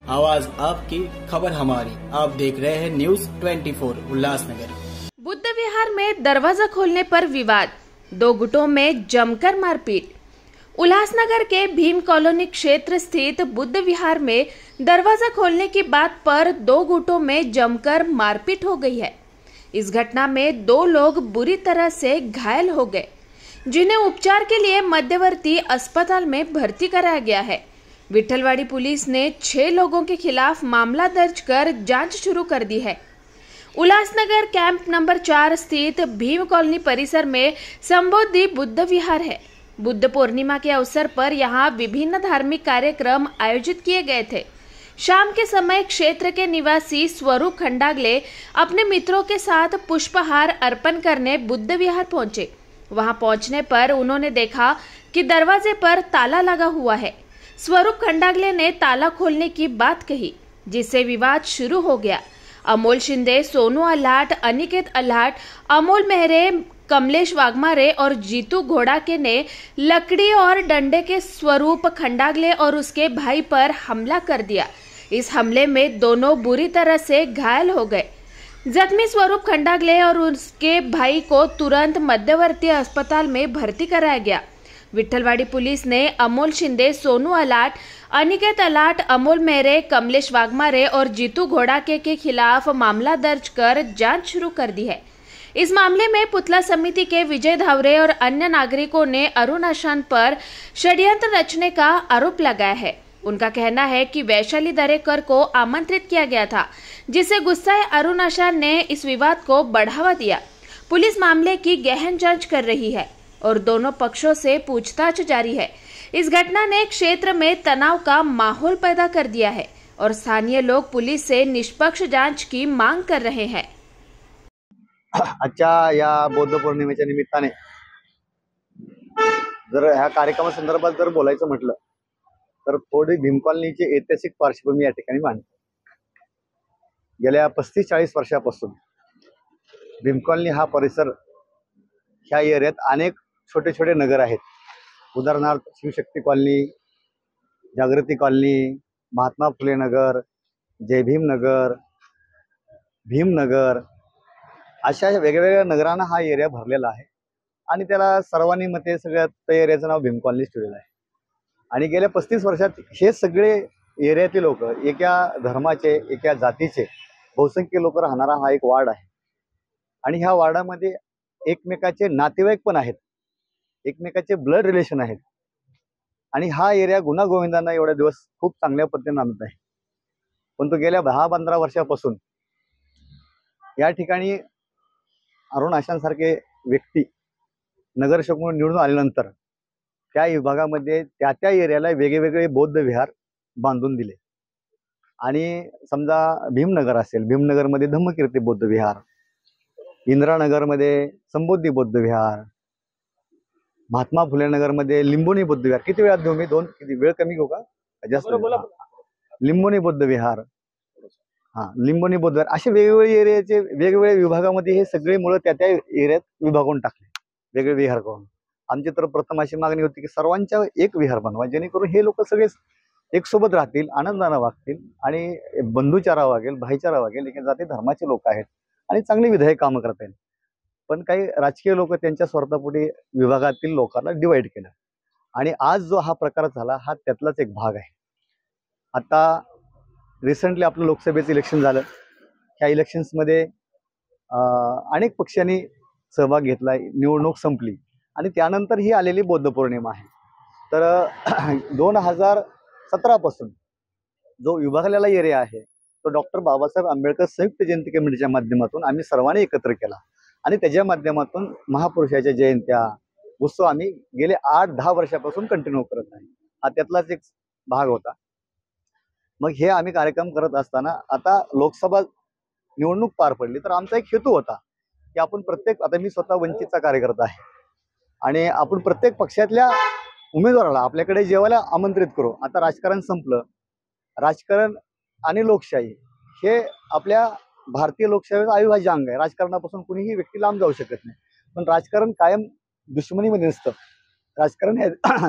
आवाज आपकी, खबर हमारी। आप देख रहे हैं न्यूज 24 उल्लासनगर। बुद्ध विहार में दरवाजा खोलने पर विवाद, दो गुटों में जमकर मारपीट। उल्लासनगर के भीम कॉलोनी क्षेत्र स्थित बुद्ध विहार में दरवाजा खोलने की बात पर दो गुटों में जमकर मारपीट हो गई है। इस घटना में दो लोग बुरी तरह से घायल हो गए, जिन्हें उपचार के लिए मध्यवर्ती अस्पताल में भर्ती कराया गया है। विठलवाड़ी पुलिस ने 6 लोगों के खिलाफ मामला दर्ज कर जांच शुरू कर दी है। उल्लासनगर कैंप नंबर 4 स्थित भीम कॉलोनी परिसर में संबोधि बुद्ध विहार है। बुद्ध पूर्णिमा के अवसर पर यहां विभिन्न धार्मिक कार्यक्रम आयोजित किए गए थे। शाम के समय क्षेत्र के निवासी स्वरूप खंडागले अपने मित्रों के साथ पुष्पहार अर्पण करने बुद्ध विहार पहुंचे। वहां पहुंचने पर उन्होंने देखा कि दरवाजे पर ताला लगा हुआ है। स्वरूप खंडागले ने ताला खोलने की बात कही, जिससे विवाद शुरू हो गया। अमोल शिंदे, सोनू अल्हाट, अनिकेत अल्हाट, अमोल मेहरे, कमलेश वाघमारे और जीतू घोड़ाके ने लकड़ी और डंडे के स्वरूप खंडागले और उसके भाई पर हमला कर दिया। इस हमले में दोनों बुरी तरह से घायल हो गए। जख्मी स्वरूप खंडागले और उसके भाई को तुरंत मध्यवर्ती अस्पताल में भर्ती कराया गया। विठलवाड़ी पुलिस ने अमोल शिंदे, सोनू अल्हाट, अनिकेत अल्हाट, अमोल मेहरे, कमलेश वाघमारे और जीतू घोड़ाके के खिलाफ मामला दर्ज कर जांच शुरू कर दी है। इस मामले में पुतला समिति के विजय धावरे और अन्य नागरिकों ने अरुण आशान पर षड्यंत्र रचने का आरोप लगाया है। उनका कहना है कि वैशाली दरेकर को आमंत्रित किया गया था, जिससे गुस्साए अरुण आशान ने इस विवाद को बढ़ावा दिया। पुलिस मामले की गहन जांच कर रही है और दोनों पक्षों से पूछताछ जारी है। इस घटना ने क्षेत्र में तनाव का माहौल पैदा कर दिया है और स्थानीय लोग पुलिस से निष्पक्ष जांच की मांग कर रहे हैं। आजच्या या बौद्ध पौर्णिमेच्या निमित्ताने जर ह्या कार्यक्रमासंदर्भात जर बोलायचं म्हटलं तर थोडी भीम कॉलनीची ऐतिहासिक पार्श्वभूमी या ठिकाणी मांडतो। गेल्या 35-40 वर्षापासून भीम कॉलनी हा परिसर ह्या एरियात अनेक छोटे छोटे नगर आहेत। उदाहरणार्थ शिवशक्ती कॉलनी, जागृती कॉलनी, महात्मा फुले नगर, जय भीम नगर, भीमनगर, अशा वेगवेगळ्या नगरांना हा एरिया भरलेला आहे आणि त्याला सर्वांनी मते सगळ्यात त्या एरियाचं नाव भीम कॉलनी ठेवलेलं आहे। आणि गेल्या 35 वर्षात हे सगळे एरियातले लोक एका धर्माचे, एका जातीचे बहुसंख्य लोक राहणारा हा एक वार्ड आहे आणि ह्या वार्डामध्ये एकमेकाचे नातेवाईक पण आहेत, एकमेकाचे ब्लड रिलेशन आहेत आणि हा एरिया गुण्यागोविंदांना एवढे दिवस खूप चांगल्या पद्धतीने आणत आहे। पण तो गेल्या 10-15 वर्षापासून या ठिकाणी अरुण आशान सारखे व्यक्ती नगरसेवक म्हणून निवडून आल्यानंतर त्या विभागामध्ये त्या एरियाला वेगवेगळे बौद्ध विहार बांधून दिले आणि समजा भीमनगर असेल, भीमनगरमध्ये धम्मकीर्ती बौद्ध विहार, इंदिरानगरमध्ये संबोधी बौद्ध विहार, महात्मा फुले नगरमध्ये लिंबोनी बौद्ध विहार, किती वेळात देऊ मी? किती वेळ कमी घेऊ का जास्त? लिंबोनी बौद्ध विहार, लिंबोनी बौद्ध विहार, असे वेगवेगळे एरियाचे वेगवेगळ्या विभागामध्ये हे सगळे मुळे त्या एरियात विभागून टाकले वेगळे विहार करून। आमची तर प्रथम अशी मागणी होती की सर्वांच्या एक विहार बनवा, जेणेकरून हे लोक सगळे एक सोबत राहतील, आनंदाने वागतील आणि बंधुचारा वागेल, भाईचारा वागेल, एक जाती धर्माचे लोक आहेत आणि चांगली विधायक कामं करता येईल। पण काही राजकीय लोक त्यांच्या स्वार्थापोटी विभागातील लोकांना डिवाइड केलं आणि आज जो हा प्रकार झाला हा त्यातलाच एक भाग आहे। आता रिसेंटली आपलं लोकसभेचं इलेक्शन झालं, ह्या इलेक्शन्समध्ये अनेक पक्षांनी सहभाग घेतला, निवडणूक संपली आणि त्यानंतर ही आलेली बौद्ध पौर्णिमा आहे। तर 2017 पासून जो विभागलेला एरिया आहे तो डॉक्टर बाबासाहेब आंबेडकर संयुक्त जयंती कमिटीच्या माध्यमातून आम्ही सर्वांनी एकत्र केला आणि त्याच्या माध्यमातून महापुरुषाच्या जयंत्या उत्सव आम्ही गेले 8-10 वर्षापासून कंटिन्यू करत आहे। हा त्यातलाच एक भाग होता। मग हे आम्ही कार्यक्रम करत असताना आता लोकसभा निवडणूक पार पडली तर आमचा एक हेतू होता की आपण प्रत्येक, आता मी स्वतः वंचितचा कार्यकर्ता आहे आणि आपण प्रत्येक पक्षातल्या उमेदवाराला आपल्याकडे जेवायला आमंत्रित करू। आता राजकारण संपलं, राजकारण आणि लोकशाही हे आपल्या भारतीय लोकशाहीचं अविभाज्य अंग आहे। राजकारणापासून कुणीही व्यक्ती लांब जाऊ शकत नाही, पण राजकारण कायम दुश्मनीमध्ये नसतं, राजकारण हे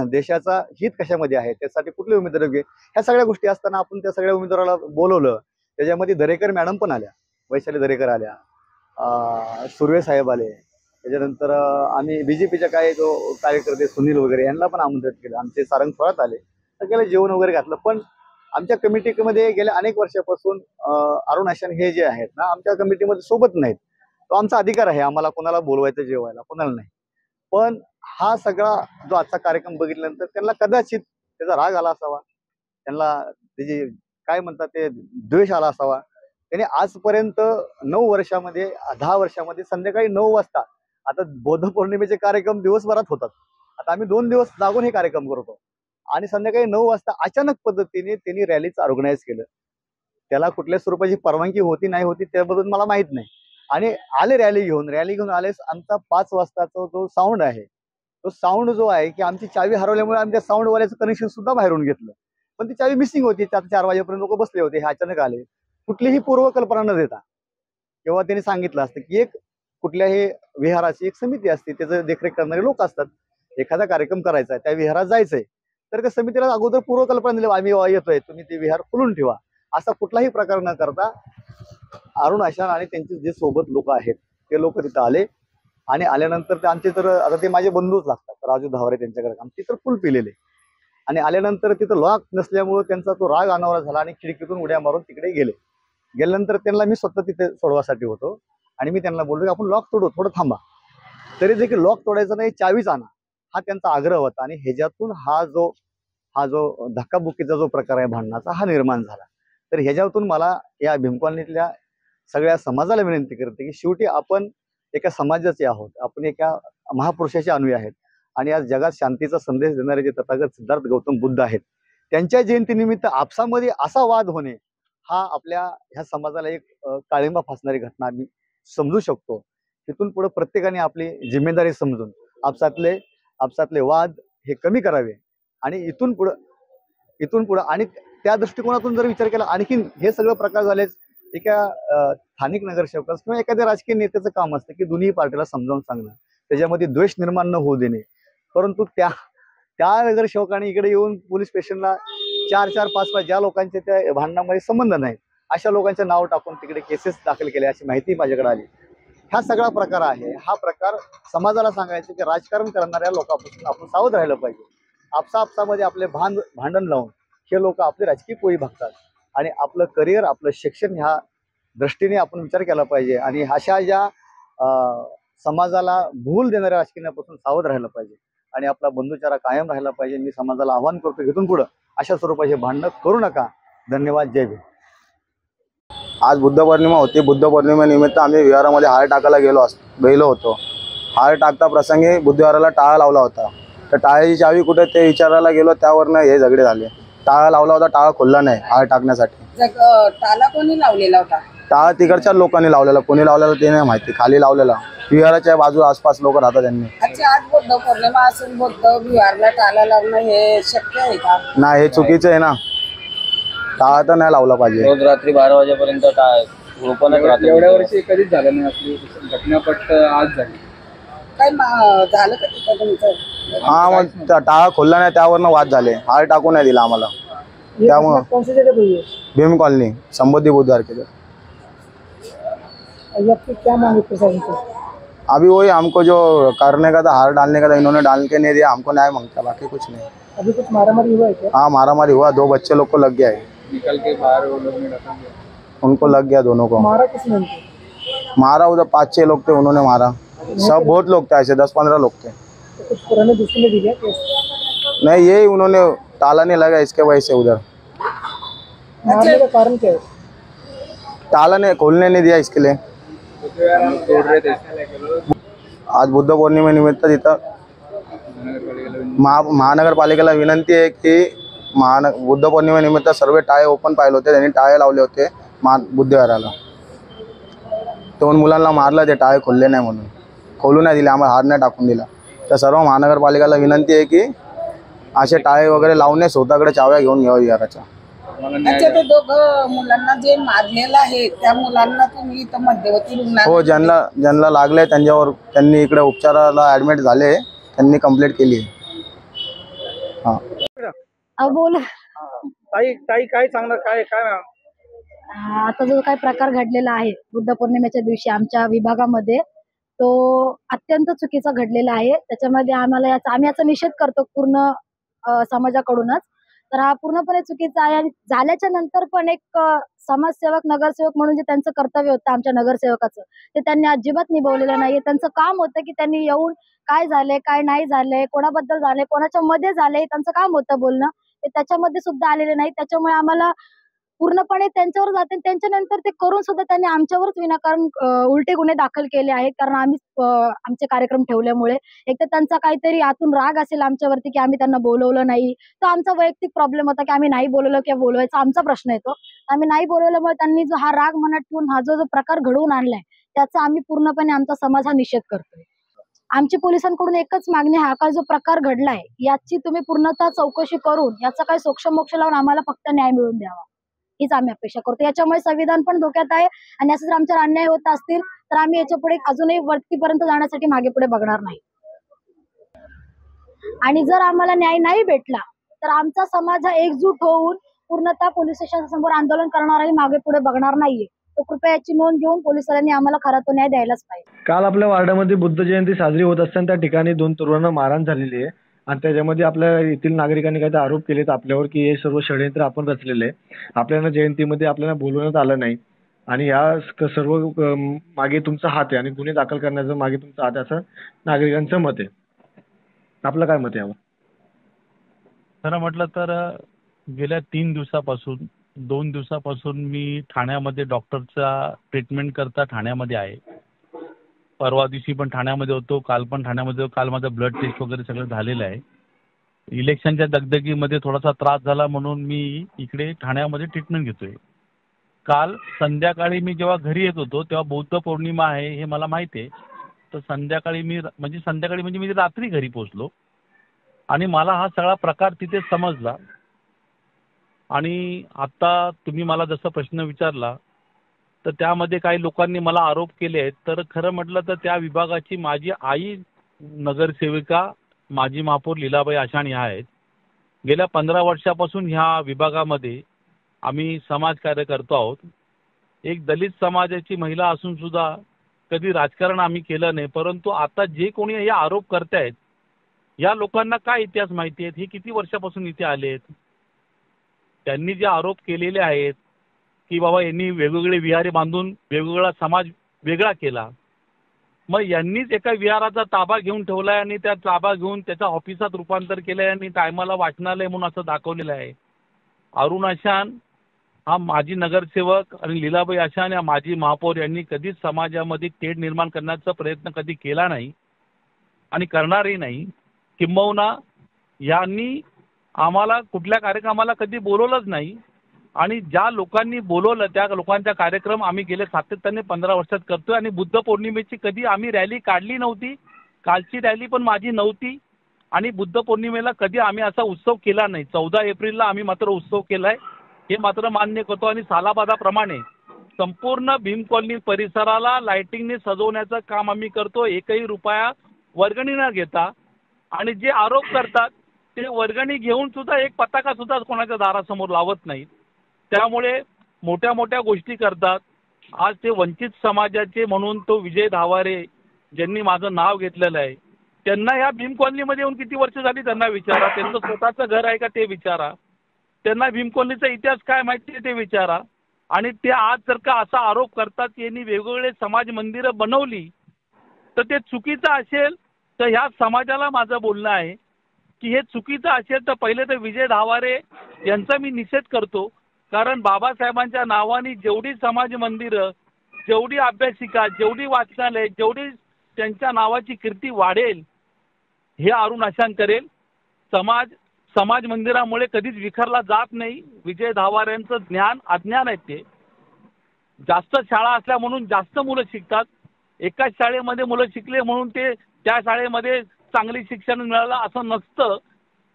देशाचा हित कशामध्ये आहे, त्यासाठी कुठले उमेदवार योग्य, ह्या सगळ्या गोष्टी असताना आपण त्या सगळ्या उमेदवाराला बोलवलं. त्याच्यामध्ये दरेकर मॅडम पण आल्या, वैशाली दरेकर आल्या, सुर्वे साहेब आले. त्याच्यानंतर आम्ही बीजेपीच्या काही जो कार्यकर्ते सुनील वगैरे यांना पण आमंत्रित केलं. आमचे सारंग थोरात आले, सगळ्याला जेवण वगैरे घातलं. पण आमच्या कमिटीमध्ये गेल्या अनेक वर्षापासून अरुण आशान हे जे आहेत ना, आमच्या कमिटीमध्ये सोबत नाहीत. तो आमचा अधिकार आहे, आम्हाला कोणाला बोलवायचं जेवायला, कोणाला नाही. पण हा सगळा जो आजचा कार्यक्रम बघितल्यानंतर त्यांना कदाचित त्याचा राग आला असावा, त्यांना त्याची काय म्हणतात ते द्वेष आला असावा. त्याने आजपर्यंत 9 वर्षामध्ये 10 वर्षामध्ये संध्याकाळी 9 वाजता, आता बौद्ध पौर्णिमेचे कार्यक्रम दिवसभरात होतात, आता आम्ही 2 दिवस जागून हे कार्यक्रम करतो, आणि संध्याकाळी 9 वाजता अचानक पद्धतीने त्यांनी रॅलीचं ऑर्गनाईज केलं. त्याला कुठल्या स्वरूपाची परवानगी होती नाही होती त्याबद्दल मला माहित नाही. आणि आले रॅली घेऊन आले. आमचा 5 वाजताचा जो साऊंड आहे, तो साऊंड जो आहे की आमची चावी हरवल्यामुळे आम्ही त्या साऊंडवाल्याचं कनेक्शन सुद्धा बाहेरून घेतलं. पण ती चावी मिसिंग होती. 4 वाजेपर्यंत लोक बसले होते. हे अचानक आले, कुठलीही पूर्वकल्पना न देता. किंवा त्यांनी सांगितलं असतं की एक कुठल्याही विहाराची एक समिती असते, त्याचं देखरेख करणारे लोक असतात. एखादा कार्यक्रम करायचा आहे, त्या विहारात जायचंय, तर त्या समितीला अगोदर पूर्वकल्पना दिली, आम्ही येतोय, तुम्ही ते विहार खुलून ठेवा. असा कुठलाही प्रकार न करता अरुण आशान आणि त्यांचे जे सोबत लोक आहेत ते लोक तिथं आले. आणि आल्यानंतर ते आमचे तर आता ते माझे बंधूच लागतात, राजू धावरे त्यांच्याकडे आमची तर फुल पिलेले. आणि आल्यानंतर तिथं लॉक नसल्यामुळे त्यांचा तो राग अनावरा झाला आणि खिडकीतून उड्या मारून तिकडे गेल्यानंतर त्यांना मी स्वतः तिथे सोडवासाठी होतो. आणि मी त्यांना बोललो की आपण लॉक तोडू, थोडं थांबा. तरी देखील लॉक तोडायचं नाही, चावीच आणा, हा त्यांचा आग्रह होता. आणि ह्याच्यातून हा जो धक्काबुक्कीचा जो प्रकार आहे भांडणाचा, हा निर्माण झाला. तर ह्याच्यातून मला या भीम कॉलनीतल्या सगळ्या समाजाला विनंती करते की शेवटी आपण एका समाजाचे आहोत, आपण एका महापुरुषाचे अनुयायी आहेत. आणि आज जगात शांतीचा संदेश देणारे जे तथागत सिद्धार्थ गौतम बुद्ध आहेत, त्यांच्या जयंतीनिमित्त आपसामध्ये असा वाद होणे, हा आपल्या ह्या समाजाला एक काळिंबा फासणारी घटना आम्ही समजू शकतो. तिथून पुढे प्रत्येकाने आपली जिम्मेदारी समजून आपसातले वाद हे कमी करावे. आणि इथून पुढं आणि त्या दृष्टिकोनातून जर विचार केला, आणखीन हे सगळं प्रकार झालेच एका स्थानिक नगरसेवकास किंवा एखाद्या राजकीय नेत्याचं काम असतं की दोन्ही पार्टीला समजावून सांगणं, त्याच्यामध्ये द्वेष निर्माण न होऊ देणे. परंतु त्या नगरसेवकाने इकडे येऊन पोलीस स्टेशनला 4-4, 5-5 ज्या लोकांचे त्या भांडणामध्ये संबंध नाही, अशा लोकांचे नाव टाकून तिकडे केसेस दाखल केल्या, अशी माहिती माझ्याकडे आली. हा सगळा प्रकार आहे. हा प्रकार समाजाला सांगायचं की राजकारण करणाऱ्या लोकांपासून आपण सावध राहिलं पाहिजे. आपसामध्ये आपले भांडण लावून हे लोक आपली राजकीय पोळी बघतात. आणि आपलं करिअर, आपलं शिक्षण ह्या दृष्टीने आपण विचार केला पाहिजे. आणि अशा ज्या समाजाला भूल देणाऱ्या राजकारणापासून सावध राहिलं पाहिजे. आणि आपला बंधुचारा कायम राहिला पाहिजे. मी समाजाला आवाहन करतो, इथून पुढं अशा स्वरूपाचे भांडणं करू नका. धन्यवाद. जय भीम. आज बुद्ध पौर्णिमा होती. बुद्ध पौर्णिमेनिमित्त आम्ही विहारामध्ये हार टाकायला गेलो होतो. हार टाकता प्रसंगी बुद्धविहाराला टाळा लावला होता. तर टाळ्याची चावी कुठे ते विचारायला गेलो, त्यावरनं हे झगडे झाले. टाळा लावला होता, टाळा खोलला नाही हार टाकण्यासाठी. टाळा कोणी लावलेला होता? टाळा तिकडच्या लोकांनी लावलेला, कोणी लावलेला ते नाही माहिती, खाली लावलेला. विहाराच्या बाजू आसपास लोक राहतात त्यांनी. अच्छा, आज बुद्ध पौर्णिमा असून बुद्ध विहारला टाळा लावणं हे शक्य आहे का? नाही, हे चुकीचं आहे ना. टाळा तर नाही लावला पाहिजे. रोज रात्री 12 वाजेपर्यंत ओपनच राहते. एवढ्या वर्षी कधीच झालं नाही असली घटना, पण आज झाली. काय झालं का तिथं तुमचं? हा, मग टाळा खोलला नाही, त्यावरनं वाद झाले. हार टाकू नाही दिला आम्हाला. त्यामुळे भीम कॉलनी संबोधी बुधवार के क्या मांगे प्रशासन से? अभी वही हमको जो करने का था, हार डालने का था, इन्होंने डाल के नहीं दिया, हमको न्याय मांगता, बाकी कुछ नहीं। अभी कुछ मारामारी हुआ है क्या? हाँ, मारामारी हुआ, 2 बच्चे लोग को लग गया है। निकल के बाहर वो लोग ने रखा गया, उनको लग गया, दोनों को मारा किसने उनको? मारा। उधर 5-6 लोग थे, उन्होंने मारा। सब बहुत लोग थे, ऐसे 10-15 लोग थे। तो कुछ पुराने दुश्मनी भी क्या? नहीं, यही उन्होंने ताला नहीं लगा, इसके वजह से उधर मारने का कारण क्या है? ताला ने खोलने नहीं दिया, इसके लिए। तोड़ रहे थे। आज बुद्ध पौर्णिमे निमित्त तिथं महानगरपालिकेला विनंती आहे की बुद्ध पौर्णिमेनिमित्त सर्व टाळे ओपन पाहिले होते, त्यांनी टाळे लावले होते बुद्धविहाराला। 2 मुलांना मारलं, ते टाळे खोलले नाही म्हणून, खोलू नाही दिले, आम्हाला हार नाही टाकून दिला। तर सर्व महानगरपालिकेला विनंती आहे की असे टाळे वगैरे लावणे, स्वतःकडे चाव्या घेऊन घ्यावं विहाराच्या। अच्छा, तो 2 मुलांना जे मारलेलं आहे त्या मुलांना तुम्ही इथं मध्यवर्ती रुग्णालयात? हो, ज्यांना लागले त्यांच्यावर त्यांनी इकडे उपचाराला ॲडमिट झाले, त्यांनी कंप्लेंट केली। बोल. ताई ताई काय सांगणार, काय काय आता जो काही प्रकार घडलेला आहे बुद्ध पौर्णिमेच्या दिवशी आमच्या विभागामध्ये, तो अत्यंत चुकीचा घडलेला आहे. त्याच्यामध्ये आम्ही याचा निषेध करतो पूर्ण समाजाकडूनच. तर हा पूर्णपणे चुकीचा आहे. आणि झाल्याच्या नंतर पण एक समाजसेवक, नगरसेवक म्हणून जे त्यांचं कर्तव्य होतं आमच्या नगरसेवकाचं, ते त्यांनी अजिबात निभवलेलं नाहीये. त्यांचं काम होतं की त्यांनी येऊन काय झालंय, काय नाही झालंय, कोणाबद्दल झालंय, कोणाच्या मध्ये झालंय, त्यांचं काम होतं बोलणं. ते त्याच्यामध्ये सुद्धा आलेले नाही. त्याच्यामुळे आम्हाला पूर्णपणे त्यांच्यावर जाते. त्यांच्यानंतर ते करून सुद्धा त्यांनी आमच्यावरच विनाकारण उलटे गुन्हे दाखल केले आहेत. कारण आम्ही आमचे कार्यक्रम ठेवल्यामुळे. एक तर त्यांचा काहीतरी आतून राग असेल आमच्यावरती की आम्ही त्यांना बोलवलं नाही. तो आमचा वैयक्तिक प्रॉब्लेम होता की आम्ही नाही बोलवलं किंवा बोलवायचा आमचा प्रश्न येतो. आम्ही नाही बोलवल्यामुळे त्यांनी जो हा राग मनात ठेवून हा जो प्रकार घडवून आणलाय, त्याचा आम्ही पूर्णपणे आमचा समाज हा निषेध करतोय. आमची पोलिसांकडून एकच मागणी आहे, हा काय जो प्रकार घडलाय याची तुम्ही पूर्णतः चौकशी करून याचा काय सोक्षमोक्ष लावून आम्हाला फक्त न्याय मिळवून द्यावा, हीच आम्ही अपेक्षा करतो. याच्यामुळे संविधान पण धोक्यात आहे आणि असं जर आमच्यावर अन्याय होत असतील तर आम्ही याच्या पुढे अजूनही वरतीपर्यंत जाण्यासाठी मागे पुढे बघणार नाही. आणि जर आम्हाला न्याय नाही भेटला तर आमचा समाज हा एकजूट होऊन पूर्णतः पोलीस स्टेशनसमोर आंदोलन करणार आणि मागे पुढे बघणार नाहीये. तर कृपया याची नोंद घेऊन पोलिसांनी आम्हाला खरा तो न्याय द्यायलाच पाहिजे. काल आपल्या वार्डामध्ये बुद्ध जयंती साजरी होत असताना त्या ठिकाणी 2 तरुणांना मारहाण झालेली आहे आणि त्याच्यामध्ये आपल्या येथील नागरिकांनी काही आरोप केलेत आपल्यावर की हे सर्व षडयंत्र आपण रचलेलं आहे. आपल्याला जयंतीमध्ये आपल्याला बोलवण्यात आलं नाही आणि या सर्व मागे तुमचा हात आहे आणि गुन्हे दाखल करण्याचं मागे तुमचा हात आहे असं नागरिकांचं मत आहे. आपलं काय मत आहे यावर? खरं म्हटलं तर गेल्या 2 दिवसापासून मी ठाण्यामध्ये डॉक्टरचा ट्रीटमेंट करता ठाण्यामध्ये आहे. परवा दिवशी पण ठाण्यामध्ये होतो, काल पण ठाण्यामध्ये होतो. काल माझं ब्लड टेस्ट वगैरे सगळं झालेलं आहे. इलेक्शनच्या दगदगीमध्ये थोडासा त्रास झाला म्हणून मी इकडे ठाण्यामध्ये ट्रीटमेंट घेतोय. काल संध्याकाळी मी जेव्हा घरी येत होतो तेव्हा बुद्ध पौर्णिमा आहे हे मला माहिती आहे. तर संध्याकाळी मी रात्री घरी पोहोचलो आणि मला हा सगळा प्रकार तिथे समजला. आणि आता तुम्ही मला जसा प्रश्न विचारला तर त्यामध्ये काही लोकांनी मला आरोप केले आहेत. तर खरं म्हटलं तर त्या विभागाची माझी आई नगरसेविका माजी महापौर लीलाबाई आशाण ह्या आहेत. गेल्या 15 वर्षापासून ह्या विभागामध्ये आम्ही समाजकार्य करतो आहोत. एक दलित समाजाची महिला असून सुद्धा कधी राजकारण आम्ही केलं नाही. परंतु आता जे कोणी हे आरोप करतायत या लोकांना काय इतिहास माहिती आहेत, हे किती वर्षापासून इथे आले आहेत. त्यांनी जे आरोप केलेले आहेत की बाबा यांनी वेगवेगळे विहारे बांधून वेगवेगळा समाज वेगळा केला, मग यांनीच एका विहाराचा ताबा घेऊन ठेवलाय आणि त्या ताबा घेऊन त्याच्या ऑफिसात रूपांतर केलंय आणि टायमाला वाचनालय म्हणून असं दाखवलेलं आहे. अरुण आशाण हा माजी नगरसेवक आणि लीलाबाई आशाण या माजी महापौर यांनी कधीच समाजामध्ये तेढ निर्माण करण्याचा प्रयत्न कधी केला नाही आणि करणारही नाही. किंबहुना यांनी आम्हाला कुठल्या कार्यक्रमाला कधी बोलवलंच नाही आणि ज्या लोकांनी बोलवलं त्या लोकांचा कार्यक्रम आम्ही गेले सातत्याने 15 वर्षात करतोय. आणि बुद्ध पौर्णिमेची कधी आम्ही रॅली काढली नव्हती. कालची रॅली पण माझी नव्हती आणि बुद्ध पौर्णिमेला कधी आम्ही असा उत्सव केला नाही. 14 एप्रिलला आम्ही मात्र उत्सव केलाय हे मात्र मान्य करतो. आणि सालाबादाप्रमाणे संपूर्ण भीम कॉलनी परिसराला लाइटिंगने सजवण्याचं काम आम्ही करतो, एकही रुपया वर्गणी न घेता. आणि जे आरोप करतात ते वर्गणी घेऊन सुद्धा एक पताका सुद्धा कोणाच्या दारासमोर लावत नाहीत. त्यामुळे मोठ्या मोठ्या गोष्टी करतात. आज ते वंचित समाजाचे म्हणून तो विजय धावारे ज्यांनी माझं नाव घेतलेलं आहे त्यांना ह्या भीम कॉलनीमध्ये येऊन किती वर्ष झाली त्यांना विचारा. त्यांचं स्वतःचं घर आहे का ते विचारा. त्यांना भीम कॉलनीचा इतिहास काय माहिती आहे ते विचारा. आणि ते आज जर का असा आरोप करतात की यांनी वेगवेगळे समाज मंदिरं बनवली तर ते चुकीचं असेल. तर ह्या समाजाला माझं बोलणं आहे की हे चुकीचं असेल तर पहिले तर विजय धावारे यांचा मी निषेध करतो. कारण बाबासाहेबांच्या नावाने जेवढी समाज मंदिरं, जेवढी अभ्यासिका, जेवढी वाचनालय, जेवढी त्यांच्या नावाची कीर्ती वाढेल हे अरुण आशाण करेल. समाज मंदिरामुळे कधीच विखरला जात नाही. विजय धावाऱ्यांचं ज्ञान अज्ञान आहे. ते जास्त शाळा असल्या म्हणून जास्त मुलं शिकतात. एकाच शाळेमध्ये मुलं शिकले म्हणून ते त्या शाळेमध्ये चांगली शिक्षण मिळालं असं नसतं.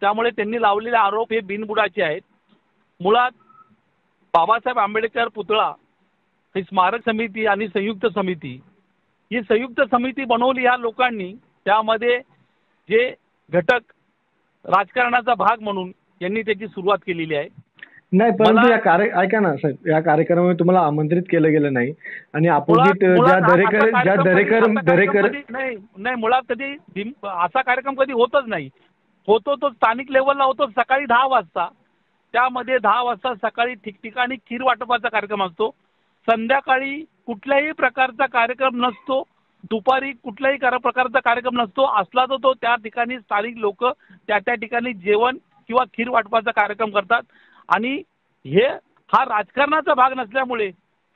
त्यामुळे त्यांनी लावलेले आरोप हे बिनबुडाचे आहेत. मुळात बाबासाहेब आंबेडकर पुतळा ही स्मारक समिती आणि संयुक्त समिती ही संयुक्त समिती बनवली ह्या लोकांनी. त्यामध्ये जे घटक राजकारणाचा भाग म्हणून यांनी त्याची सुरुवात केलेली आहे. नाही, परंतु ऐका ना साहेब, या कार्यक्रमामध्ये तुम्हाला आमंत्रित केलं गेलं नाही आणि अपोजिट ज्या दरेकर नाही, मुळात कधी असा कार्यक्रम कधी होतच नाही. होतो तो स्थानिक लेवलला होतो सकाळी 10 वाजता. त्यामध्ये 10 वाजता सकाळी ठिकठिकाणी खीर वाटपाचा कार्यक्रम असतो. संध्याकाळी कुठल्याही प्रकारचा कार्यक्रम नसतो. दुपारी कुठल्याही प्रकारचा कार्यक्रम नसतो. असला तर तो त्या ठिकाणी स्थानिक लोक त्या ठिकाणी जेवण किंवा खीर वाटपाचा कार्यक्रम करतात. आणि हा राजकारणाचा भाग नसल्यामुळे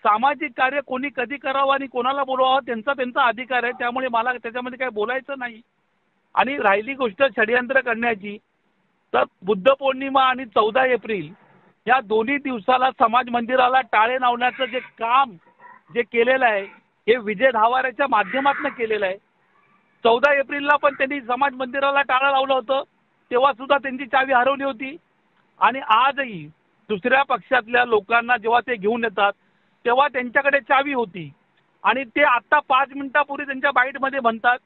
सामाजिक कार्य कोणी कधी करावं आणि कोणाला बोलवावं त्यांचा अधिकार आहे. त्यामुळे मला त्याच्यामध्ये काही बोलायचं नाही. आणि राहिली गोष्ट षडयंत्र करण्याची, तर बुद्ध पौर्णिमा आणि 14 एप्रिल या दोन्ही दिवसाला समाज मंदिराला टाळे लावण्याचं जे काम केलेलं आहे हे विजय धावारेच्या माध्यमातून केलेलं आहे. 14 एप्रिलला पण त्यांनी समाज मंदिराला टाळं लावलं होतं, तेव्हा सुद्धा त्यांची चावी हरवली होती. आणि आजही दुसऱ्या पक्षातल्या लोकांना जेव्हा ते घेऊन येतात तेव्हा त्यांच्याकडे चावी होती. आणि ते आत्ता 5 मिनिटापूर्वी त्यांच्या बाईटमध्ये म्हणतात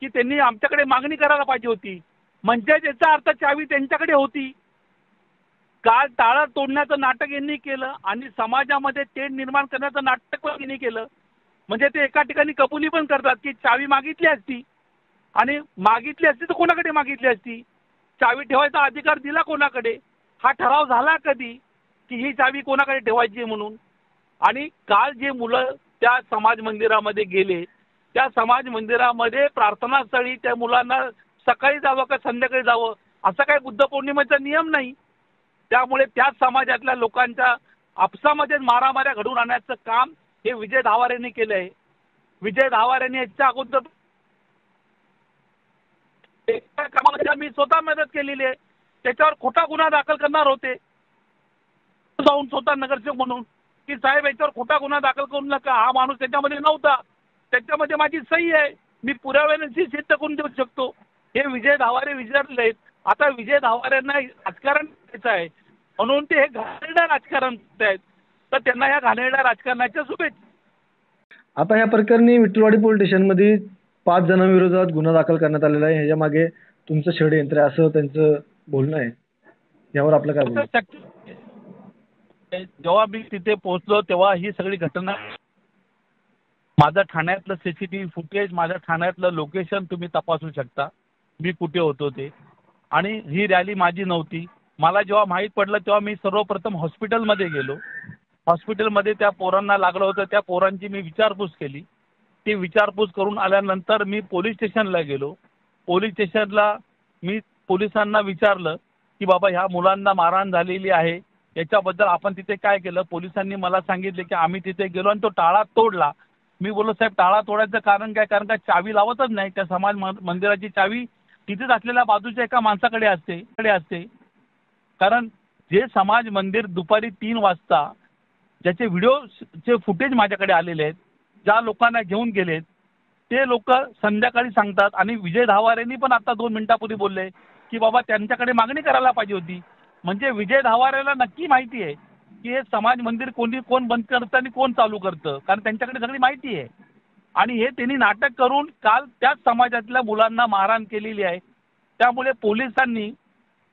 की त्यांनी आमच्याकडे मागणी करायला पाहिजे होती. म्हणजे याचा अर्थ चावी त्यांच्याकडे होती. काल टाळं तोडण्याचं नाटक यांनी केलं आणि समाजामध्ये तेढ निर्माण करण्याचं नाटक पण यांनी केलं. म्हणजे ते एका ठिकाणी कबुली पण करतात की चावी मागितली असती, आणि मागितली असती तर कोणाकडे मागितली असती, चावी ठेवायचा अधिकार दिला कोणाकडे, हा ठराव झाला कधी की ही चावी कोणाकडे ठेवायची म्हणून. आणि काल जे मुलं त्या समाज मंदिरामध्ये गेले, त्या समाज मंदिरामध्ये प्रार्थनास्थळी त्या मुलांना सकाळी जावं का संध्याकाळी जावं असा काही बुद्ध पौर्णिमेचा नियम नाही. त्यामुळे त्याच समाजातल्या लोकांच्या आपसामध्ये मारामाऱ्या घडवून आणण्याचं काम हे विजय धावारेंनी केलं आहे. विजय धावारेंनी याच्या अगोदर एका कामाला मी स्वतः मदत केलेली आहे. त्याच्यावर खोटा गुन्हा दाखल करणार होते जाऊन स्वतः नगरसेवक म्हणून की साहेब याच्यावर खोटा गुन्हा दाखल करू नका, हा माणूस त्याच्यामध्ये नव्हता, त्याच्यामध्ये माझी सही आहे, मी पुराव्याने सिद्ध करून देऊ शकतो. हे विजय धावारे विचारले. आता विजय धावारेंना राजकारण करायचं आहे म्हणून ते हे घाणेरडं राजकारण करत आहेत, तर त्यांना या घाणेरड्या राजकारणाच्या शुभेच्छा. आता या प्रकरणी विठ्ठलवाडी पोलीस स्टेशनमध्ये 5 जणांविरोधात गुन्हा दाखल करण्यात आलेला आहे. ह्याच्या मागे तुमचं षडयंत्र आहे असं त्यांचं बोलणं आहे. यावर आपलं काय बोलणं? जेव्हा मी तिथे पोहोचलो तेव्हा ही सगळी घटना, माझं ठाण्यातलं CCTV फुटेज, माझ्या ठाण्यातलं लोकेशन तुम्ही तपासू शकता, मी कुठे होतो ते. आणि ही रॅली माझी नव्हती. मला जेव्हा माहीत पडलं तेव्हा मी सर्वप्रथम हॉस्पिटलमध्ये गेलो. हॉस्पिटलमध्ये त्या पोरांना लागलं होतं, त्या पोरांची मी विचारपूस केली. ती विचारपूस करून आल्यानंतर मी पोलीस स्टेशनला गेलो. पोलीस स्टेशनला मी पोलिसांना विचारलं की बाबा ह्या मुलांना मारहाण झालेली आहे, याच्याबद्दल आपण तिथे काय केलं. पोलिसांनी मला सांगितले की आम्ही तिथे गेलो आणि तो टाळा तोडला. मी बोललो साहेब टाळा तोडायचं कारण काय, कारण का चावी लावतच नाही. त्या समाज मंदिराची चावी तिथेच असलेल्या बाजूच्या एका माणसाकडे असते. कारण जे समाज मंदिर दुपारी 3 वाजता ज्याचे व्हिडिओचे फुटेज माझ्याकडे आलेले आहेत, ज्या लोकांना घेऊन गेलेत ते लोक संध्याकाळी सांगतात. आणि विजय धावारेंनी पण आता 2 मिनिटापूर्वी बोलले की बाबा त्यांच्याकडे मागणी करायला पाहिजे होती. म्हणजे विजय धावारेला नक्की माहिती आहे की हे समाज मंदिर कोण बंद करतं आणि कोण चालू करतं, कारण त्यांच्याकडे सगळी माहिती आहे. आणि हे त्यांनी नाटक करून काल त्याच समाजातल्या मुलांना मारहाण केलेली आहे. त्यामुळे पोलिसांनी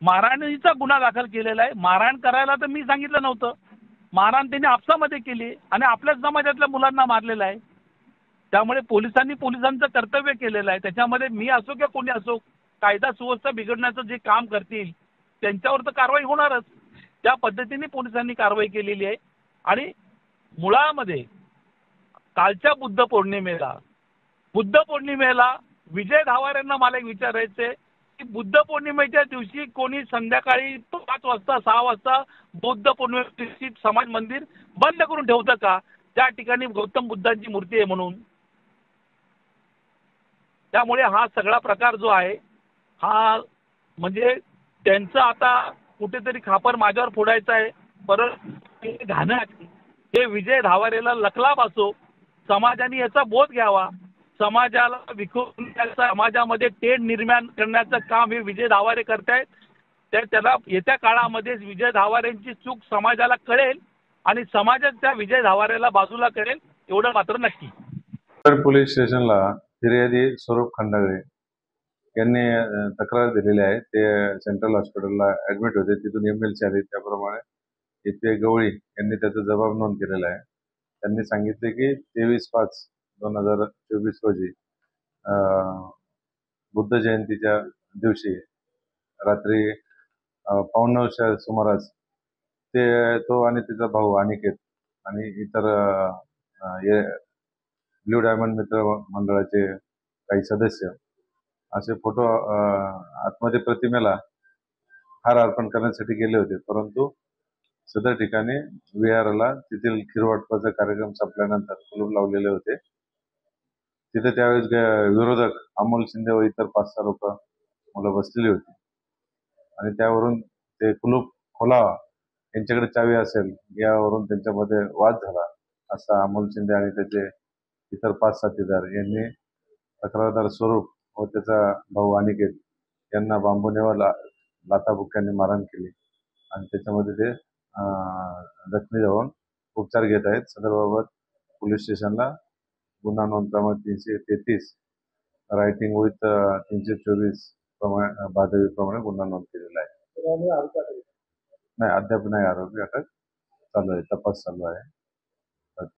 मारहाणीचा गुन्हा दाखल केलेला आहे. मारहाण करायला तर मी सांगितलं नव्हतं, मारहाण त्यांनी आपसामध्ये केली आणि आपल्याच समाजातल्या मुलांना मारलेलं आहे. त्यामुळे पोलिसांनी पोलिसांचं कर्तव्य केलेलं आहे. त्याच्यामध्ये मी असो किंवा कोणी असो, कायदा सुव्यवस्था बिघडण्याचं जे काम करतील त्यांच्यावर तर कारवाई होणारच. त्या पद्धतीने पोलिसांनी कारवाई केलेली आहे. आणि मुळामध्ये कालच्या बुद्ध पौर्णिमेला विजय धावारेंना मला एक विचारायचंय की बुद्ध पौर्णिमेच्या दिवशी कोणी संध्याकाळी 5 वाजता 6 वाजता बौद्ध पौर्णिमेच्या दिवशी समाज मंदिर बंद करून ठेवतं का, त्या ठिकाणी गौतम बुद्धांची मूर्ती आहे म्हणून. त्यामुळे हा सगळा प्रकार जो आहे हा म्हणजे त्यांचं आता कुठेतरी खापर माझ्यावर फोडायचं आहे. परत घाणं हे विजय धावारेला लकलाभ असो, समाजाने याचा बोध घ्यावा. समाजाला विखुरून समाजामध्ये तेढ निर्माण करण्याचं काम हे विजय धावारे करतायत. त्याला येत्या काळामध्ये विजय धावारेंची चूक समाजाला कळेल आणि समाजात त्या विजय धावारेला बाजूला करेल, एवढं मात्र नक्की. पोलीस स्टेशनला फिर्यादी स्वरूप खंडागळे यांनी तक्रार दिलेली आहे. ते सेंट्रल हॉस्पिटलला ऍडमिट होते, तिथून MLC आले. त्याप्रमाणे API गवळी यांनी त्याचा जबाब नोंद केलेला आहे. त्यांनी सांगितले की 23/5/2024 रोजी बुद्ध जयंतीच्या दिवशी रात्री 9:15च्या सुमारास तो आणि तिचा भाऊ अनिकेत आणि इतर ब्ल्यू डायमंड मित्र मंडळाचे काही सदस्य असे फोटो आतमध्ये प्रतिमेला हार अर्पण करण्यासाठी गेले होते. परंतु सदर ठिकाणी विहाराला तेथील खीरवाटपाचा कार्यक्रम संपल्यानंतर कुलूप लावलेले होते. तिथे त्यावेळेस विरोधक अमोल शिंदे व इतर 5-6 लोक मुलं बसलेली होती आणि त्यावरून ते कुलूप खोलावा, यांच्याकडे चावी असेल यावरून त्यांच्यामध्ये वाद झाला. असा अमोल शिंदे आणि त्याचे इतर 5 साथीदार यांनी तक्रारदार स्वरूप व त्याचा भाऊ अनिकेत यांना बांबूने व लाथाबुक्क्यांनी मारहाण केली आणि त्याच्यामध्ये ते जखमी जाऊन उपचार घेत आहेत. सदरबाबत पोलीस स्टेशनला गुन्हा नोंद क्रमांक 333 रायटिंग विथ 324 प्रमाणे भादवीप्रमाणे गुन्हा नोंद केलेला आहे. नाही, अद्याप नाही आरोपी अटक चालू आहे, तपास चालू आहे.